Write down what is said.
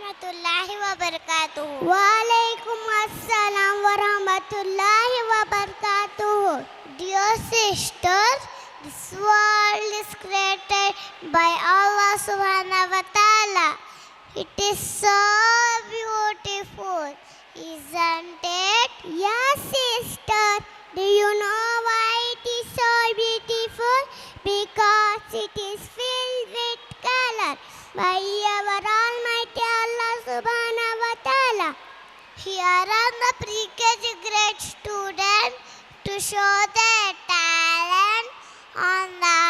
warahmatullahi wabarakatuh. Waalaikumsalam warahmatullahi wabarakatuh. Dear sisters, this world is created by Allah subhanahu wa ta'ala. It is so beautiful, isn't it? Yes, sister. Do you know why it is so beautiful? Because it is filled with color by our Almighty Allah subhanahu wa ta'ala. Here are the pre-KG grade students to show their talent on the